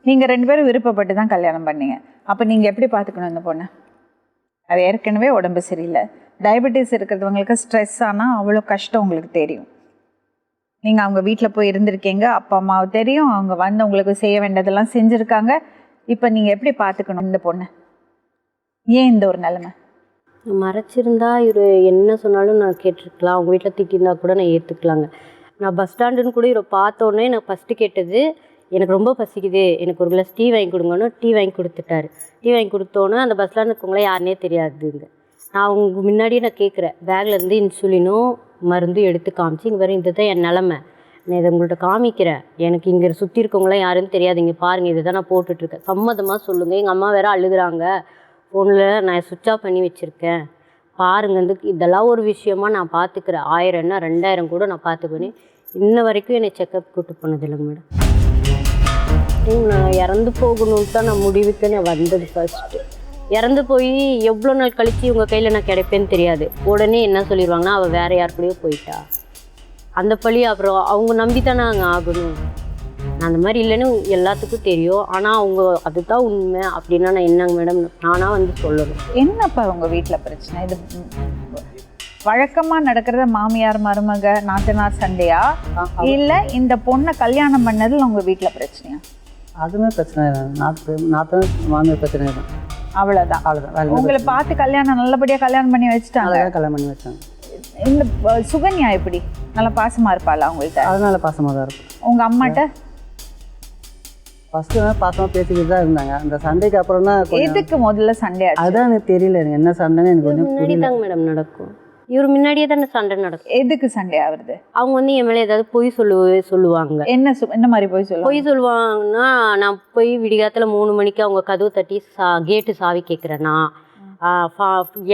நீங்கள் 2 பேரும் விருப்பப்பட்டு தான் கல்யாணம் பண்ணீங்க. அப்போ நீங்கள் எப்படி பார்த்துக்கணும் இந்த பொண்ணை? அது ஏற்கனவே உடம்பு சரியில்லை. டயபெட்டிஸ் இருக்கிறவங்களுக்கு ஸ்ட்ரெஸ் ஆனால் அவ்வளோ கஷ்டம் உங்களுக்கு தெரியும். நீங்கள் அவங்க வீட்டில் போய் இருந்திருக்கீங்க, அப்பா அம்மாவை தெரியும், அவங்க வந்து உங்களுக்கு செய்ய வேண்டியதெல்லாம் செஞ்சுருக்காங்க. இப்போ நீங்கள் எப்படி பார்த்துக்கணும் இந்த பொண்ணை? ஏன் இந்த ஒரு நிலைமை? மறைச்சிருந்தா இவர் என்ன சொன்னாலும் நான் கேட்டிருக்கலாம். அவங்க வீட்டில் திட்டிருந்தா கூட நான் ஏற்றுக்கலாங்க. நான் பஸ் ஸ்டாண்டுன்னு கூட இவரை பார்த்தோன்னே நான் ஃபஸ்ட்டு கேட்டது, எனக்கு ரொம்ப பசிக்குது, எனக்கு ஒரு கிளாஸ் டீ வாங்கி கொடுங்கன்னு டீ வாங்கி கொடுத்துட்டாரு. டீ வாங்கி கொடுத்தோன்னே அந்த பஸ் ஸ்டாண்டு இருக்கவங்களே யாருனே தெரியாதுங்க. நான் அவங்க முன்னாடியே நான் கேட்குறேன், பேக்லேருந்து இன்சுலினும் மருந்தும் எடுத்து காமிச்சு, இங்கே வேறு இதுதான் என் நிலமை, நான் இதை உங்கள்கிட்ட காமிக்கிறேன், எனக்கு இங்கே சுற்றி இருக்கவங்களாம் யாருன்னு தெரியாது, இங்கே பாருங்கள் இதை தான் நான் போட்டுட்ருக்கேன், சம்மதமாக சொல்லுங்கள். எங்கள் அம்மா வேறு அழுகுறாங்க, ஃபோனில் நான் சுவிட்ச் ஆஃப் பண்ணி வச்சுருக்கேன், பாருங்க இதெல்லாம் ஒரு விஷயமா நான் பார்த்துக்கிறேன், 1000 என்ன 2000 கூட நான் பார்த்துக்குவேன். இன்ன வரைக்கும் என்னை செக்கப் கூட்டு போனதில்லைங்க மேடம். நான் இறந்து போகணுன்னு தான் நான் முடிவுக்கு நான் வந்தது. ஃபஸ்ட்டு இறந்து போய் எவ்வளோ நாள் கழித்து உங்கள் கையில் நான் கிடைப்பேன்னு தெரியாது. உடனே என்ன சொல்லிடுவாங்கன்னா அவள் வேறு யார் கூடயோ போயிட்டா, அந்த பழி அப்புறம் அவங்க நம்பி தானே அங்கே ஆகணும். நான் அந்த மாதிரி இல்லைன்னு எல்லாத்துக்கும் தெரியும். ஆனால் அவங்க அதுதான் உண்மை அப்படின்னா நான் என்னங்க மேடம் நானாக வந்து சொல்லணும். என்னப்பா உங்கள் வீட்டில் பிரச்சனை? இது வழக்கமாக நடக்கிறத மாமியார் மருமக நாத்தனார் சண்டையா, இல்லை இந்த பொண்ணை கல்யாணம் பண்ணதில் உங்கள் வீட்டில் பிரச்சனையா? அதுவுமே பிரச்சனை நாத்தன் மாமியார் பிரச்சனை தான். அவ்வளோதான். உங்களை பார்த்து கல்யாணம் நல்லபடியாக கல்யாணம் பண்ணி வச்சுட்டாங்க. கல்யாணம் பண்ணி வச்சாங்க. இந்த சுகன்யா எப்படி நல்லா பாசமாக இருப்பாளா உங்கள்கிட்ட? அதனால பாசமாக தான் இருக்கும். உங்கள் அம்மாட்ட ஃபஸ்ட்டு பாசமாக பேசிக்கிட்டு தான் இருந்தாங்க. அந்த சண்டைக்கு அப்புறம் தான் எதுக்கு முதல்ல சண்டை? அதுதான் எனக்கு தெரியல, எனக்கு என்ன சண்டைன்னு எனக்கு கொஞ்சம் முன்னாடி தாங்க மேடம் நடக்கும். இவர் முன்னாடியே தானே சண்டை நடக்கும். எதுக்கு சண்டை ஆகுறது? அவங்க வந்து என் மேலே ஏதாவது பொய் சொல்லுவாங்க. என்ன மாதிரி பொய் சொல்லுவாங்கன்னா, நான் போய் விடிகாத்தில் 3 மணிக்கு அவங்க கதவு தட்டி கேட்டு சாவி கேட்குறேன்னா,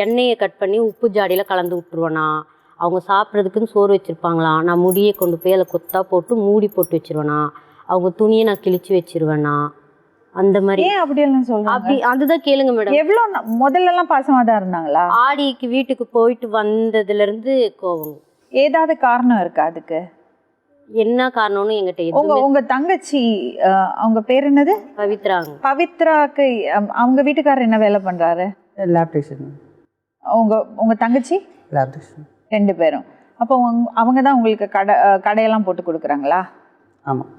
எண்ணெயை கட் பண்ணி உப்பு ஜாடியில் கலந்து விட்டுருவேனா, அவங்க சாப்பிட்றதுக்குன்னு சோறு வச்சுருப்பாங்களா, நான் முடியை கொண்டு போய் அதில் கொத்தா போட்டு மூடி போட்டு வச்சுருவேனா, அவங்க துணியை நான் கிழிச்சு வச்சிருவேனா, அந்த மாதிரி. ஏன் அப்படியெல்லாம் சொல்லுவாங்க? அப்படி அதுதான் கேளுங்க மேடம். எவ்வளோ முதல்லலாம் பாசமாக தான் இருந்தாங்களா? ஆடிக்கு வீட்டுக்கு போயிட்டு வந்ததுலேருந்து கோவம். ஏதாவது காரணம் இருக்கா அதுக்கு? என்ன காரணம்னு எங்கிட்ட உங்க தங்கச்சி அவங்க பேர் என்னது? பவித்ராங்க. பவித்ராக்கு அவங்க வீட்டுக்காரர் என்ன வேலை பண்றாரு? Lab technician. உங்க தங்கச்சி லேப் டெக்னீஷியன். 2 பேரும். அப்போ அவங்க தான் உங்களுக்கு கடையெல்லாம் போட்டு கொடுக்குறாங்களா? ஆமாம்.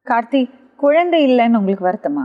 கார்த்தி, குழந்தை இல்லைன்னு உங்களுக்கு வருத்தமா?